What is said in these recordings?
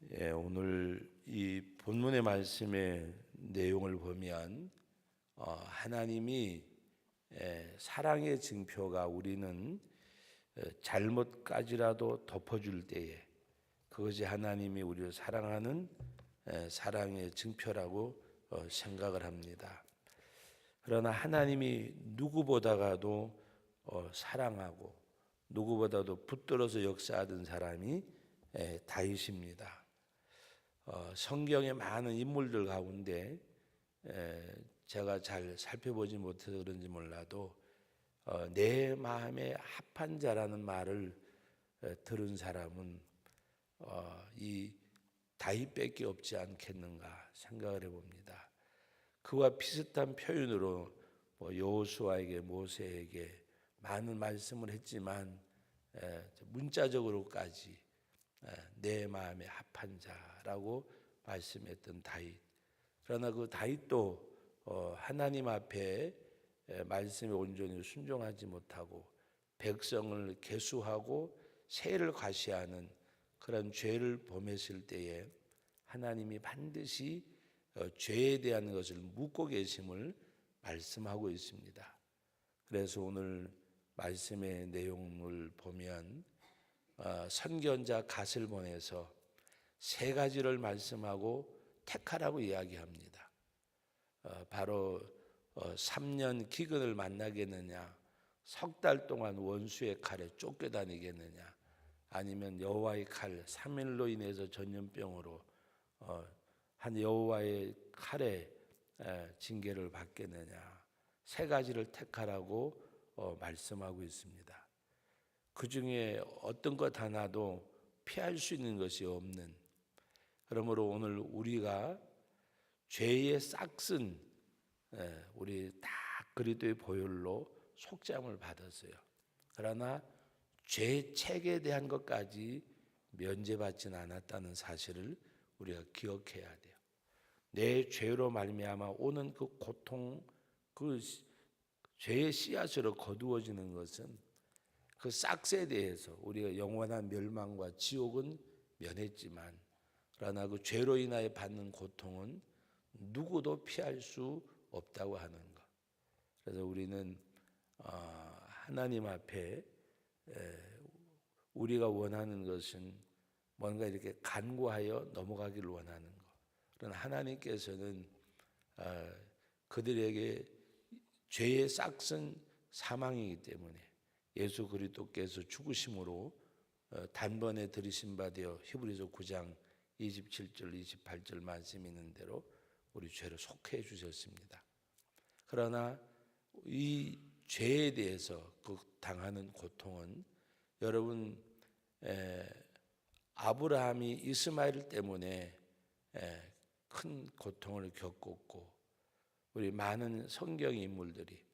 오늘 이 본문의 말씀의 내용을 보면 하나님이 사랑의 증표가 우리는 잘못까지라도 덮어줄 때에 그것이 하나님이 우리를 사랑하는 사랑의 증표라고 생각을 합니다. 그러나 하나님이 누구보다도 사랑하고 누구보다도 붙들어서 역사하던 사람이 다윗입니다. 성경의 많은 인물들 가운데 제가 잘 살펴보지 못해서 그런지 몰라도 내 마음에 합한 자라는 말을 들은 사람은 이 다윗밖에 없지 않겠는가 생각을 해봅니다. 그와 비슷한 표현으로 여호수아에게 모세에게 많은 말씀을 했지만 문자적으로까지 내 마음에 합한 자라고 말씀했던 다윗. 그러나 그 다윗도 하나님 앞에 말씀에 온전히 순종하지 못하고 백성을 계수하고 세를 과시하는 그런 죄를 범했을 때에 하나님이 반드시 죄에 대한 것을 묻고 계심을 말씀하고 있습니다. 그래서 오늘 말씀의 내용을 보면 선견자 갓을 보내서 세 가지를 말씀하고 택하라고 이야기합니다. 바로 3년 기근을 만나겠느냐, 석 달 동안 원수의 칼에 쫓겨다니겠느냐, 아니면 여호와의 칼 3일로 인해서 전염병으로 한 여호와의 칼에 징계를 받겠느냐, 세 가지를 택하라고 말씀하고 있습니다. 그 중에 어떤 것 하나도 피할 수 있는 것이 없는, 그러므로 오늘 우리가 죄의 싹슨 우리 다 그리스도의 보혈로 속죄함을 받았어요. 그러나 죄의 책에 대한 것까지 면제받지는 않았다는 사실을 우리가 기억해야 돼요. 내 죄로 말미암아 오는 그 고통, 그 죄의 씨앗으로 거두어지는 것은 그 싹스에 대해서 우리가 영원한 멸망과 지옥은 면했지만 그러나 그 죄로 인하여 받는 고통은 누구도 피할 수 없다고 하는 것. 그래서 우리는 하나님 앞에 우리가 원하는 것은 뭔가 이렇게 간구하여 넘어가기를 원하는 것. 그러나 하나님께서는 그들에게 죄의 싹은 사망이기 때문에 예수 그리스도께서 죽으심으로 단번에 들이신 바 되어 히브리서 9장 27절 28절 말씀이 있는 대로 우리 죄를 속해 주셨습니다. 그러나 이 죄에 대해서 그 당하는 고통은 여러분 아브라함이 이스마엘 때문에 큰 고통을 겪었고 우리 많은 성경 인물들이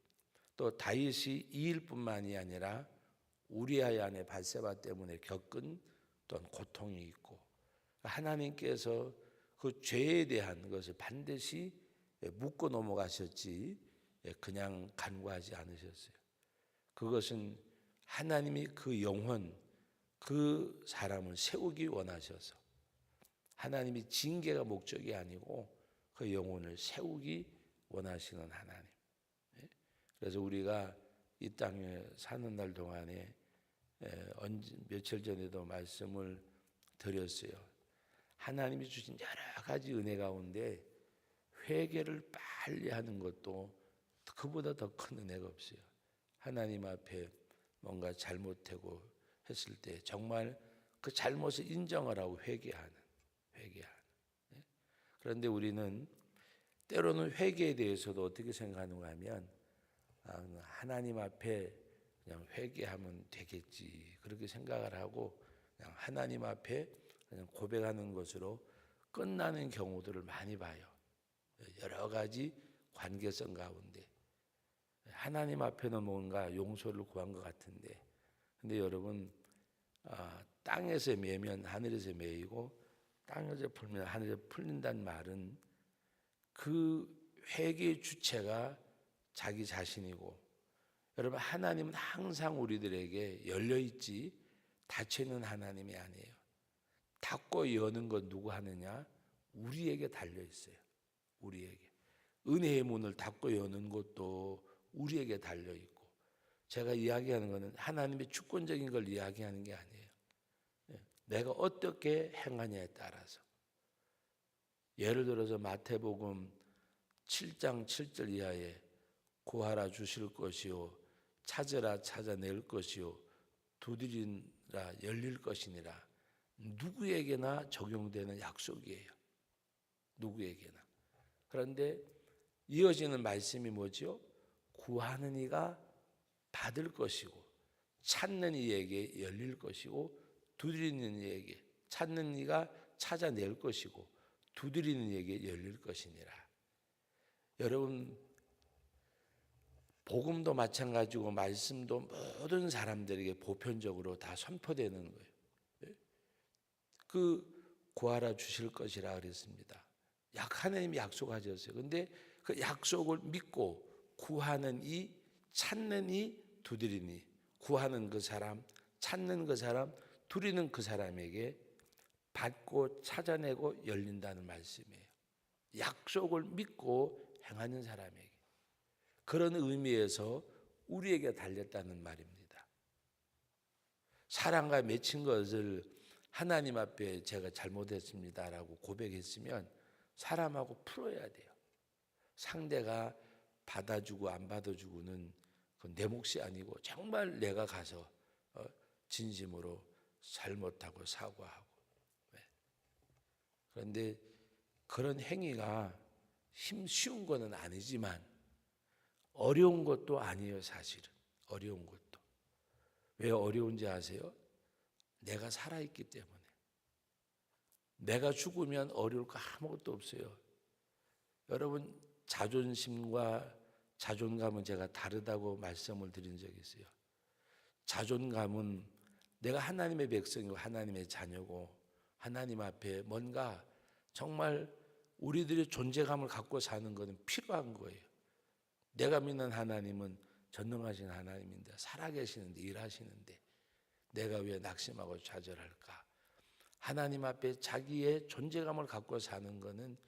또 다윗이 이 일뿐만이 아니라 우리아의 아내 밧세바 때문에 겪은 또한 고통이 있고 하나님께서 그 죄에 대한 것을 반드시 묻고 넘어가셨지 그냥 간구하지 않으셨어요. 그것은 하나님이 그 영혼, 그 사람을 세우기 원하셔서 하나님이 징계가 목적이 아니고 그 영혼을 세우기 원하시는 하나님. 그래서 우리가 이 땅에 사는 날 동안에 며칠 전에도 말씀을 드렸어요. 하나님이 주신 여러 가지 은혜 가운데 회개를 빨리 하는 것도 그보다 더 큰 은혜가 없어요. 하나님 앞에 뭔가 잘못하고 했을 때 정말 그 잘못을 인정을 하고 회개하는. 그런데 우리는 때로는 회개에 대해서도 어떻게 생각하는가 하면 하나님 앞에 그냥 회개하면 되겠지 그렇게 생각을 하고 그냥 하나님 앞에 그냥 고백하는 것으로 끝나는 경우들을 많이 봐요. 여러 가지 관계성 가운데 하나님 앞에는 뭔가 용서를 구한 것 같은데 근데 여러분 땅에서 매면 하늘에서 매이고 땅에서 풀면 하늘에서 풀린다는 말은 그 회개의 주체가 자기 자신이고 여러분 하나님은 항상 우리들에게 열려있지 닫혀있는 하나님이 아니에요. 닫고 여는 건 누구 하느냐? 우리에게 달려 있어요. 우리에게. 은혜의 문을 닫고 여는 것도 우리에게 달려 있고, 제가 이야기하는 것은 하나님의 주권적인 걸 이야기하는 게 아니에요. 내가 어떻게 행하냐에 따라서. 예를 들어서 마태복음 7장 7절 이하에 구하라 주실 것이요 찾으라 찾아낼 것이요 두드리라 열릴 것이니라, 누구에게나 적용되는 약속이에요. 누구에게나. 그런데 이어지는 말씀이 뭐죠? 구하는 이가 받을 것이고, 찾는 이에게 열릴 것이고, 두드리는 이에게, 찾는 이가 찾아낼 것이고, 두드리는 이에게 열릴 것이니라. 여러분, 복음도 마찬가지고 말씀도 모든 사람들에게 보편적으로 다 선포되는 거예요. 그 구하라 주실 것이라 그랬습니다. 하나님이 약속하셨어요. 근데 그 약속을 믿고 구하는 이, 찾는 이, 두드리는 이, 구하는 그 사람, 찾는 그 사람, 두드리는 그 사람에게 받고 찾아내고 열린다는 말씀이에요. 약속을 믿고 행하는 사람에게. 그런 의미에서 우리에게 달렸다는 말입니다. 사랑과 맺힌 것을 하나님 앞에 제가 잘못했습니다라고 고백했으면 사람하고 풀어야 돼요. 상대가 받아주고 안 받아주고는 그건 내 몫이 아니고 정말 내가 가서 진심으로 잘못하고 사과하고. 그런데 그런 행위가 쉬운 거는 아니지만 어려운 것도 아니에요. 사실은 어려운 것도. 왜 어려운지 아세요? 내가 살아있기 때문에. 내가 죽으면 어려울 거 아무것도 없어요. 여러분, 자존심과 자존감은 제가 다르다고 말씀을 드린 적이 있어요. 자존감은 내가 하나님의 백성이고 하나님의 자녀고 하나님 앞에 뭔가 정말 우리들의 존재감을 갖고 사는 것은 필요한 거예요. 내가 믿는 하나님은 전능하신 하나님인데, 살아계시는데, 일하시는데 내가 왜 낙심하고 좌절할까? 하나님 앞에 자기의 존재감을 갖고 사는 것은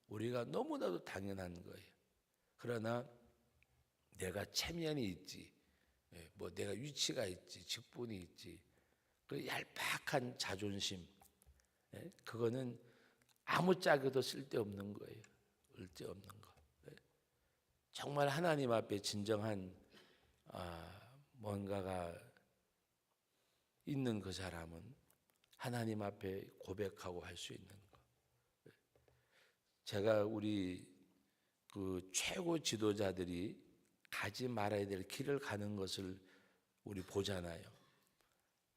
우리가 너무나도 당연한 거예요. 그러나 내가 체면이 있지, 뭐 내가 위치가 있지, 직분이 있지, 그 얄팍한 자존심, 그거는 아무짝에도 쓸데없는 거예요. 쓸데없는 거. 정말 하나님 앞에 진정한 뭔가가 있는 그 사람은 하나님 앞에 고백하고 할 수 있는 거. 제가 우리 그 최고 지도자들이 가지 말아야 될 길을 가는 것을 우리 보잖아요.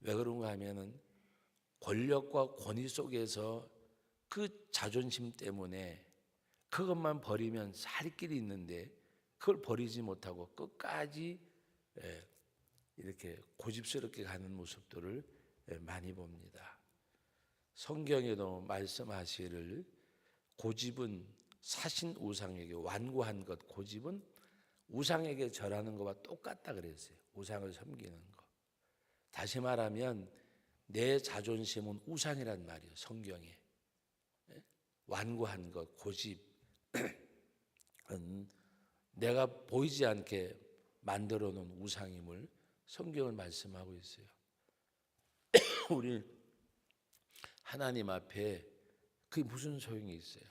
왜 그런가 하면은 권력과 권위 속에서 그 자존심 때문에 그것만 버리면 살 길이 있는데 그걸 버리지 못하고 끝까지 이렇게 고집스럽게 가는 모습들을 많이 봅니다. 성경에도 말씀하시기를 고집은 사신 우상에게 완고한 것, 고집은 우상에게 절하는 것과 똑같다 그랬어요. 우상을 섬기는 것. 다시 말하면 내 자존심은 우상이란 말이에요. 성경에. 완고한 것, 고집은 내가 보이지 않게 만들어 놓은 우상임을 성경은 말씀하고 있어요. 우리 하나님 앞에 그게 무슨 소용이 있어요?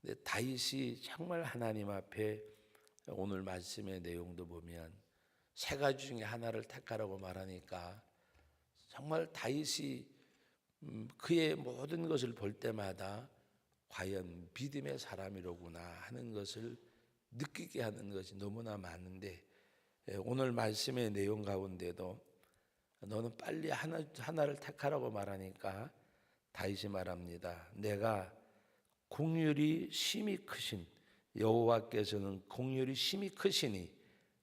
근데 다윗이 정말 하나님 앞에 오늘 말씀의 내용도 보면 세 가지 중에 하나를 택하라고 말하니까 정말 다윗이 그의 모든 것을 볼 때마다 과연 믿음의 사람이로구나 하는 것을 느끼게 하는 것이 너무나 많은데, 오늘 말씀의 내용 가운데도 너는 빨리 하나를 택하라고 말하니까 다윗이 말합니다. 내가 긍휼이 심히 크신 여호와께서는 긍휼이 심히 크시니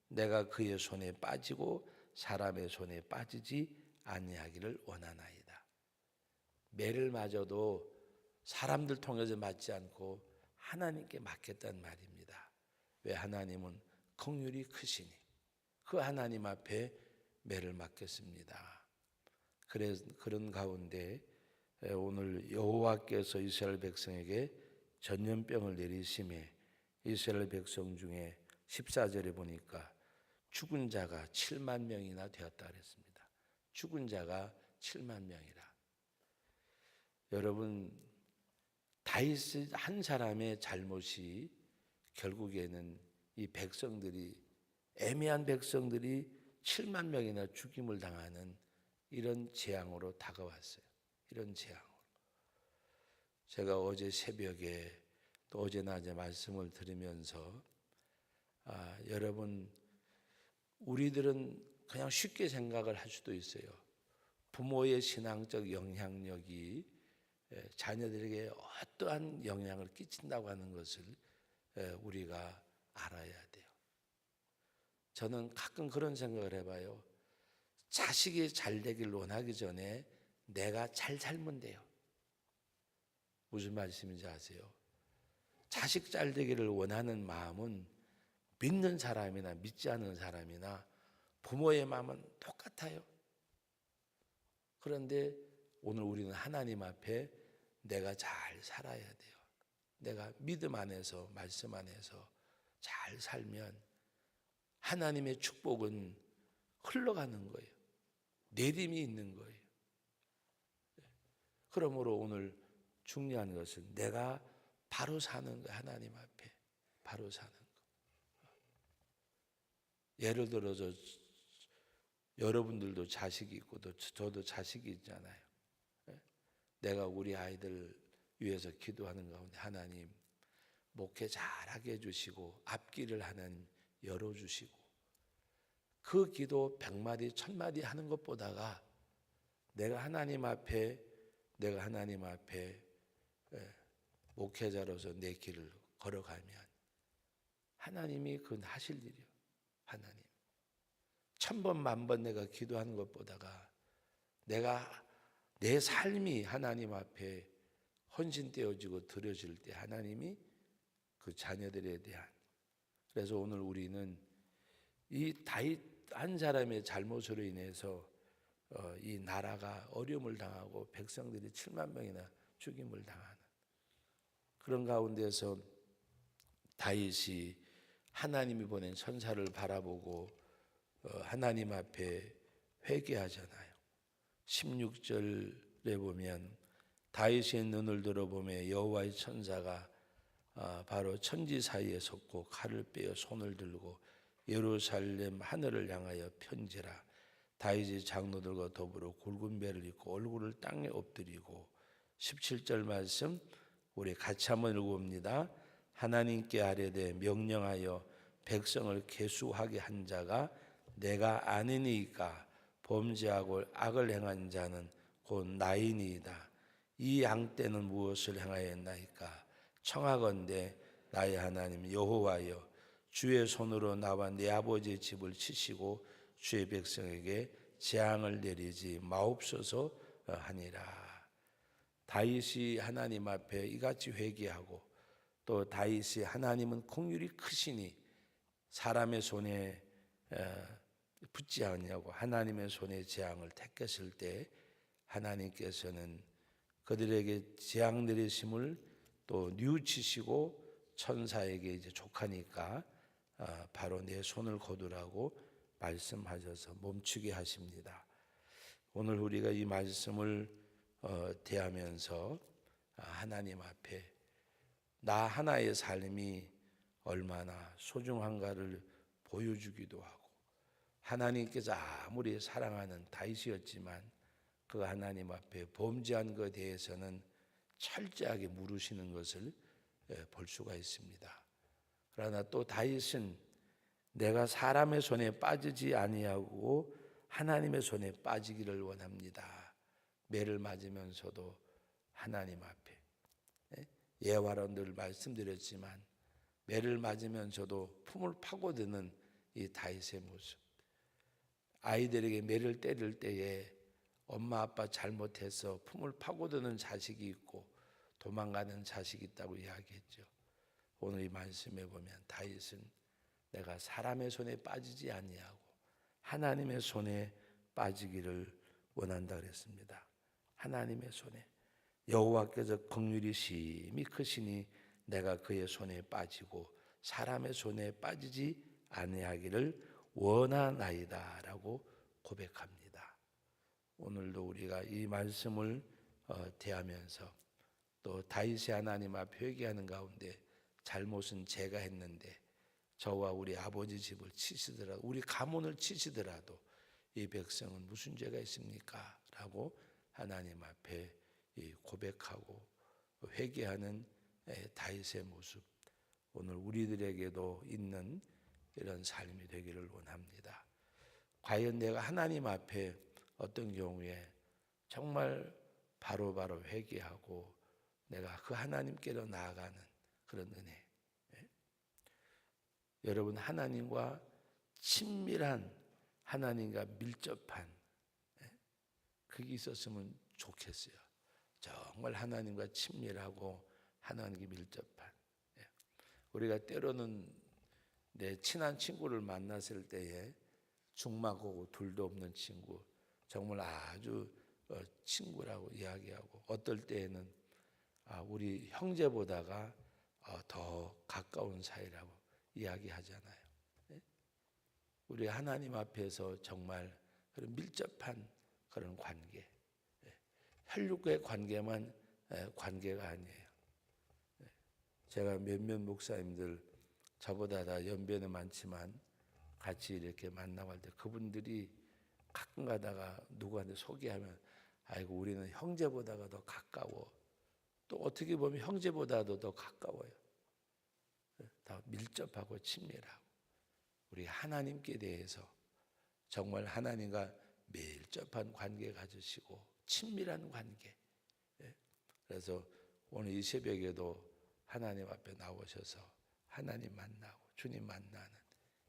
내가 그의 손에 빠지고 사람의 손에 빠지지 아니하기를 원하나이다. 매를 맞아도 사람들 통해서 맞지 않고 하나님께 맡겠다는 말입니다. 왜? 하나님은 긍휼이 크시니 그 하나님 앞에 매를 맡겠습니다. 그런 가운데 오늘 여호와께서 이스라엘 백성에게 전염병을 내리심에 이스라엘 백성 중에 14절에 보니까 죽은 자가 7만 명이나 되었다 그랬습니다. 죽은 자가 7만 명이라. 여러분, 다윗 한 사람의 잘못이 결국에는 이 백성들이, 애매한 백성들이 7만 명이나 죽임을 당하는 이런 재앙으로 다가왔어요. 이런 재앙으로. 제가 어제 새벽에 또 어제 낮에 말씀을 들으면서 여러분, 우리들은 그냥 쉽게 생각을 할 수도 있어요. 부모의 신앙적 영향력이 자녀들에게 어떠한 영향을 끼친다고 하는 것을 우리가 알아야 돼요. 저는 가끔 그런 생각을 해봐요. 자식이 잘 되길 원하기 전에 내가 잘 살면 돼요. 무슨 말씀인지 아세요? 자식 잘 되기를 원하는 마음은 믿는 사람이나 믿지 않는 사람이나 부모의 마음은 똑같아요. 그런데 오늘 우리는 하나님 앞에 내가 잘 살아야 돼요. 내가 믿음 안에서, 말씀 안에서 잘 살면 하나님의 축복은 흘러가는 거예요. 내림이 있는 거예요. 그러므로 오늘 중요한 것은 내가 바로 사는 거, 하나님 앞에 바로 사는 거. 예를 들어서 여러분들도 자식이 있고 저도 자식이 있잖아요. 내가 우리 아이들 위해서 기도하는 가운데 하나님 목회 잘하게 해주시고 앞길을 하나님 열어주시고, 그 기도 100마디 1000마디 하는 것보다가 내가 하나님 앞에 목회자로서 내 길을 걸어가면 하나님이 그건 하실 일이요. 하나님 1000번 10,000번 내가 기도하는 것보다가 내가 내 삶이 하나님 앞에 헌신되어지고 드려질 때 하나님이 그 자녀들에 대한, 그래서 오늘 우리는 이 다윗 한 사람의 잘못으로 인해서 이 나라가 어려움을 당하고 백성들이 7만 명이나 죽임을 당하는 그런 가운데서 다윗이 하나님이 보낸 천사를 바라보고 하나님 앞에 회개하잖아요. 16절에 보면 다윗의 눈을 들어보며 여호와의 천사가 바로 천지 사이에 섰고 칼을 빼어 손을 들고 예루살렘 하늘을 향하여 편지라. 다윗이 장로들과 더불어 굵은 배를 입고 얼굴을 땅에 엎드리고 17절 말씀 우리 같이 한번 읽어봅니다. 하나님께 아뢰되 명령하여 백성을 계수하게 한 자가 내가 아니니까 범죄하고 악을 행한 자는 곧 나이니이다. 이 양떼는 무엇을 행하였나이까? 청하건대 나의 하나님 여호와여, 주의 손으로 나와 내 아버지의 집을 치시고 주의 백성에게 재앙을 내리지 마옵소서 하니라. 다윗이 하나님 앞에 이같이 회개하고, 또 다윗이 하나님은 긍휼이 크시니 사람의 손에 붙지 않냐고 하나님의 손에 재앙을 택했을 때 하나님께서는 그들에게 재앙 내리심을 또 뉘우치시고 천사에게 이제 족하니까 바로 내 손을 거두라고 말씀하셔서 멈추게 하십니다. 오늘 우리가 이 말씀을 대하면서 하나님 앞에 나 하나의 삶이 얼마나 소중한가를 보여주기도 하고, 하나님께서 아무리 사랑하는 다윗이었지만 그 하나님 앞에 범죄한 것에 대해서는 철저하게 물으시는 것을 볼 수가 있습니다. 그러나 또 다윗은 내가 사람의 손에 빠지지 아니하고 하나님의 손에 빠지기를 원합니다. 매를 맞으면서도 하나님 앞에, 예화로 늘 말씀드렸지만 매를 맞으면서도 품을 파고드는 이 다윗의 모습. 아이들에게 매를 때릴 때에 엄마 아빠 잘못해서 품을 파고드는 자식이 있고 도망가는 자식이 있다고 이야기했죠. 오늘 이 말씀에 보면 다윗은 내가 사람의 손에 빠지지 아니하고 하나님의 손에 빠지기를 원한다 그랬습니다. 하나님의 손에. 여호와께서 긍휼이 심히 크시니 내가 그의 손에 빠지고 사람의 손에 빠지지 아니하기를 원하나이다라고 고백합니다. 오늘도 우리가 이 말씀을 대하면서 또 다윗이 하나님 앞에 회개하는 가운데 잘못은 제가 했는데 저와 우리 아버지 집을 치시더라도 우리 가문을 치시더라도 이 백성은 무슨 죄가 있습니까? 라고 하나님 앞에 고백하고 회개하는 다윗의 모습, 오늘 우리들에게도 있는 이런 삶이 되기를 원합니다. 과연 내가 하나님 앞에 어떤 경우에 정말 바로바로 회개하고 내가 그 하나님께로 나아가는 그런 은혜. 여러분, 하나님과 친밀한, 하나님과 밀접한 그게 있었으면 좋겠어요. 정말 하나님과 친밀하고 하나님과 밀접한. 우리가 때로는 내 친한 친구를 만났을 때에 중마고 둘도 없는 친구, 정말 아주 친구라고 이야기하고, 어떨 때에는 우리 형제보다가 더 가까운 사이라고 이야기하잖아요. 우리 하나님 앞에서 정말 그런 밀접한 그런 관계, 혈육의 관계만 관계가 아니에요. 제가 몇몇 목사님들 저보다 다 연배는 많지만 같이 이렇게 만나갈 때 그분들이 가끔 가다가 누구한테 소개하면 아이고 우리는 형제보다가 더 가까워. 또 어떻게 보면 형제보다도 더 가까워요. 더 밀접하고 친밀하고 우리 하나님께 대해서 정말 하나님과 밀접한 관계 가지시고 친밀한 관계. 그래서 오늘 이 새벽에도 하나님 앞에 나오셔서 하나님 만나고 주님 만나는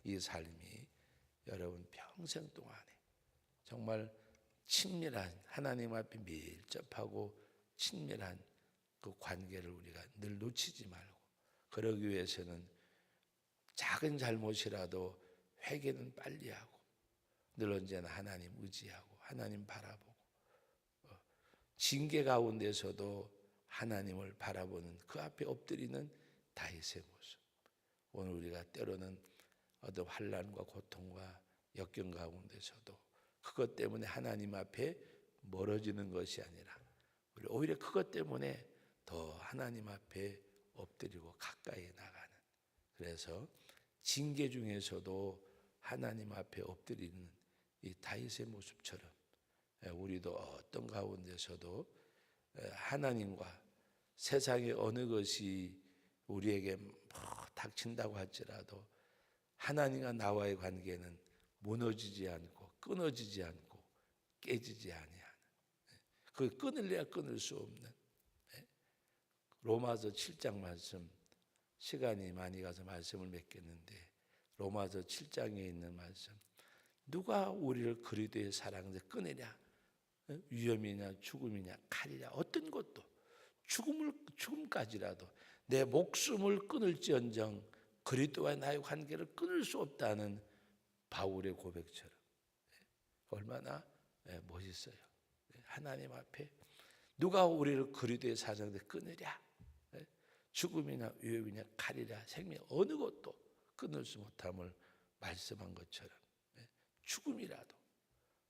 이 삶이 여러분 평생 동안에 정말 친밀한 하나님 앞에 밀접하고 친밀한 그 관계를 우리가 늘 놓치지 말고, 그러기 위해서는 작은 잘못이라도 회개는 빨리 하고 늘 언제나 하나님 의지하고 하나님 바라보고 징계 가운데서도 하나님을 바라보는 그 앞에 엎드리는 다윗의 모습. 오늘 우리가 때로는 어떤 환난과 고통과 역경 가운데서도 그것 때문에 하나님 앞에 멀어지는 것이 아니라 우리 오히려 그것 때문에 더 하나님 앞에 엎드리고 가까이 나가는, 그래서 징계 중에서도 하나님 앞에 엎드리는 이 다윗의 모습처럼 우리도 어떤 가운데서도 하나님과 세상의 어느 것이 우리에게 닥친다고 할지라도 하나님과 나와의 관계는 무너지지 않고 끊어지지 않고 깨지지 아니하는, 그 끊을래야 끊을 수 없는 로마서 7장 말씀, 시간이 많이 가서 말씀을 맺겠는데 로마서 7장에 있는 말씀, 누가 우리를 그리스도의 사랑에서 끊으랴? 위험이냐 죽음이냐 칼이냐 어떤 것도 죽음까지라도 내 목숨을 끊을지언정 그리스도와 나의 관계를 끊을 수 없다는 바울의 고백처럼 얼마나 멋있어요. 하나님 앞에 누가 우리를 그리스도의 사랑에서 끊으랴? 죽음이나 위협이냐 칼이냐 생명 어느 것도 끊을 수 못함을 말씀한 것처럼 죽음이라도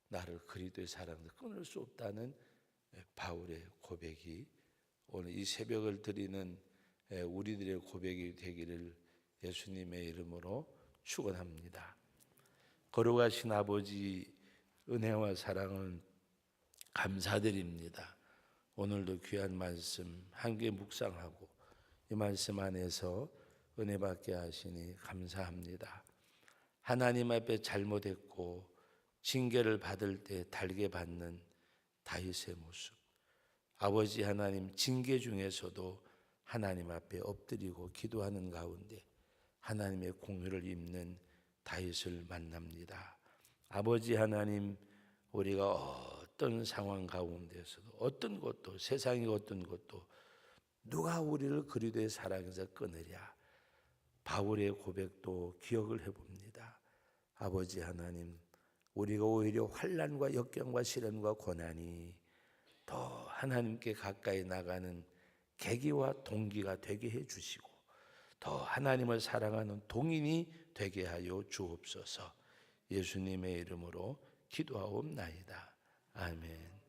나를 그리스도의 사랑에서 끊을 수 없다는 바울의 고백이 오늘 이 새벽을 드리는 우리들의 고백이 되기를 예수님의 이름으로 축원합니다. 거룩하신 아버지, 은혜와 사랑은 감사드립니다. 오늘도 귀한 말씀 함께 묵상하고 이 말씀 안에서 은혜 받게 하시니 감사합니다. 하나님 앞에 잘못했고 징계를 받을 때 달게 받는 다윗의 모습, 아버지 하나님 징계 중에서도 하나님 앞에 엎드리고 기도하는 가운데 하나님의 공의를 입는 다윗을 만납니다. 아버지 하나님, 우리가 어떤 상황 가운데서도 어떤 것도 세상의 어떤 것도 누가 우리를 그리스도의 사랑에서 끊으랴? 바울의 고백도 기억을 해봅니다. 아버지 하나님, 우리가 오히려 환난과 역경과 시련과 고난이 더 하나님께 가까이 나가는 계기와 동기가 되게 해 주시고 더 하나님을 사랑하는 동인이 되게 하여 주옵소서. 예수님의 이름으로 기도하옵나이다. 아멘.